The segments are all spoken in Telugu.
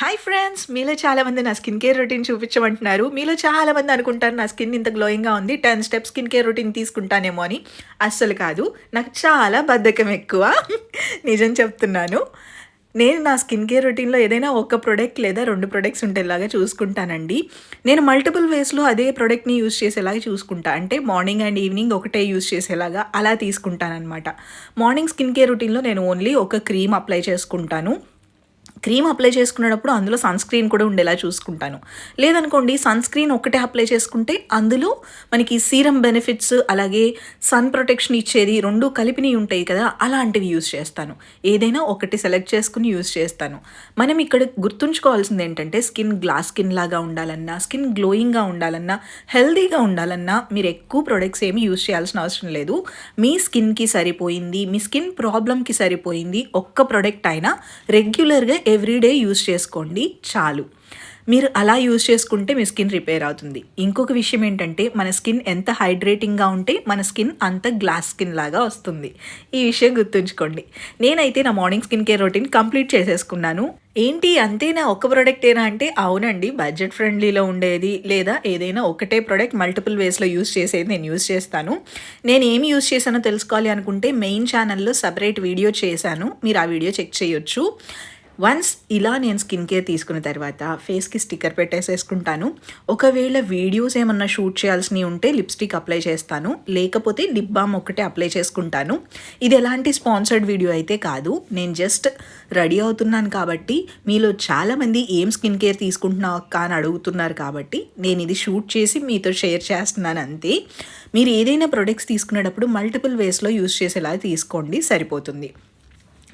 Hi friends! మీలో చాలామంది నా స్కిన్ కేర్ రొటీన్ చూపించమంటున్నారు. మీలో చాలామంది అనుకుంటారు నా స్కిన్ ఇంత గ్లోయింగ్‌గా ఉంది. 10 స్టెప్స్ స్కిన్ కేర్ రొటీన్ తీసుకుంటానేమో అని. అస్సలు కాదు. నాకు చాలా బద్ధకం ఎక్కువ. నిజం చెప్తున్నాను. నేను నా స్కిన్ కేర్ రొటీన్‌లో ఏదైనా ఒక ప్రొడక్ట్ లేదా 2 ప్రొడక్ట్స్ ఉండేలాగా చూసుకుంటానండి. నేను మల్టిపుల్ వేస్‌లో అదే ప్రొడక్ట్‌ని యూజ్ చేసేలాగా చూసుకుంటా. అంటే మార్నింగ్ అండ్ ఈవినింగ్ ఒకటే యూజ్ చేసేలాగా అలా తీసుకుంటాననమాట. మార్నింగ్ స్కిన్ కేర్ రొటీన్‌లో నేను ఓన్లీ ఒక క్రీమ్ అప్లై చేసుకుంటాను. క్రీమ్ అప్లై చేసుకునేటప్పుడు అందులో సన్ స్క్రీన్ కూడా ఉండేలా చూసుకుంటాను. లేదనుకోండి సన్ స్క్రీన్ ఒక్కటే అప్లై చేసుకుంటే అందులో మనకి సీరం బెనిఫిట్స్ అలాగే సన్ ప్రొటెక్షన్ ఇచ్చేది 2 కలిపినవి ఉంటాయి కదా! అలాంటివి యూజ్ చేస్తాను. ఏదైనా ఒకటి సెలెక్ట్ చేసుకొని యూజ్ చేస్తాను. మనం ఇక్కడ గుర్తుంచుకోవాల్సింది ఏంటంటే గ్లాస్ స్కిన్ లాగా ఉండాలన్నా, స్కిన్ గ్లోయింగ్‌గా ఉండాలన్నా, హెల్తీగా ఉండాలన్నా మీరు ఎక్కువ ప్రొడక్ట్స్ ఏమి యూజ్ చేయాల్సిన అవసరం లేదు. మీ స్కిన్‌కి సరిపోయింది, మీ స్కిన్ ప్రాబ్లమ్‌కి సరిపోయింది ఒక్క ప్రొడక్ట్ అయినా రెగ్యులర్‌గా ఎవ్రీడే యూజ్ చేసుకోండి చాలు. మీరు అలా యూజ్ చేసుకుంటే మీ స్కిన్ రిపేర్ అవుతుంది. ఇంకొక విషయం ఏంటంటే మన స్కిన్ ఎంత హైడ్రేటింగ్‌గా ఉంటే మన స్కిన్ అంత గ్లాస్ స్కిన్ లాగా వస్తుంది. ఈ విషయం గుర్తుంచుకోండి. నేనైతే నా morning skin care routine complete చేసేసుకున్నాను. ఏంటి అంతేనా ఒక్క ప్రొడక్టేనా అంటే అవునండి. బడ్జెట్ ఫ్రెండ్లీలో ఉండేది లేదా ఏదైనా ఒకటే ప్రొడక్ట్ మల్టిపుల్ వేస్‌లో యూజ్ చేసేది నేను యూజ్ చేస్తాను. నేను ఏమి యూజ్ చేశానో తెలుసుకోవాలి అనుకుంటే మెయిన్ ఛానల్‌లో సెపరేట్ వీడియో చేశాను. మీరు ఆ వీడియో చెక్ చేయొచ్చు. వన్స్ ఇలా నేను స్కిన్ కేర్ తీసుకున్న తర్వాత ఫేస్‌కి స్టిక్కర్ పెట్టేసేసుకుంటాను. ఒకవేళ వీడియోస్ ఏమన్నా షూట్ చేయాల్సినవి ఉంటే లిప్‌స్టిక్ అప్లై చేస్తాను. లేకపోతే లిప్ బామ్ ఒక్కటే అప్లై చేసుకుంటాను. ఇది ఎలాంటి స్పాన్సర్డ్ వీడియో అయితే కాదు. నేను జస్ట్ రెడీ అవుతున్నాను కాబట్టి మీలో చాలామంది ఏం స్కిన్ కేర్ తీసుకుంటున్నావు అక్క అని అడుగుతున్నారు కాబట్టి నేను ఇది షూట్ చేసి మీతో షేర్ చేస్తున్నాను అంతే. మీరు ఏదైనా ప్రొడక్ట్స్ తీసుకునేటప్పుడు మల్టిపుల్ వేస్‌లో యూజ్ చేసేలా తీసుకోండి సరిపోతుంది.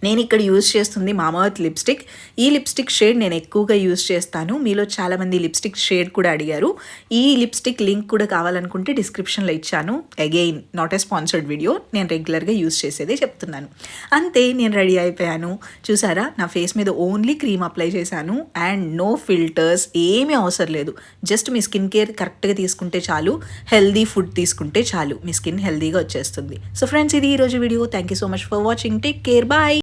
నేను ఇక్కడ యూజ్ చేస్తుంది మామాఎర్త్ లిప్స్టిక్. ఈ లిప్స్టిక్ షేడ్ నేను ఎక్కువగా యూజ్ చేస్తాను. మీలో చాలామంది లిప్స్టిక్ షేడ్ కూడా అడిగారు. ఈ లిప్స్టిక్ లింక్ కూడా కావాలనుకుంటే డిస్క్రిప్షన్లో ఇచ్చాను. Again not a sponsored video. నేను రెగ్యులర్గా యూజ్ చేసేదే చెప్తున్నాను. అంతే నేను రెడీ అయిపోయాను. చూసారా నా ఫేస్ మీద ఓన్లీ క్రీమ్ అప్లై చేశాను అండ్ నో ఫిల్టర్స్ ఏమీ అవసరం లేదు. జస్ట్ మీ స్కిన్ కేర్ కరెక్ట్గా తీసుకుంటే చాలు, హెల్దీ ఫుడ్ తీసుకుంటే చాలు, మీ స్కిన్ హెల్దీగా వచ్చేస్తుంది. సో ఫ్రెండ్స్ ఇది ఈరోజు వీడియో. Thank you so much for watching. Take care. Bye.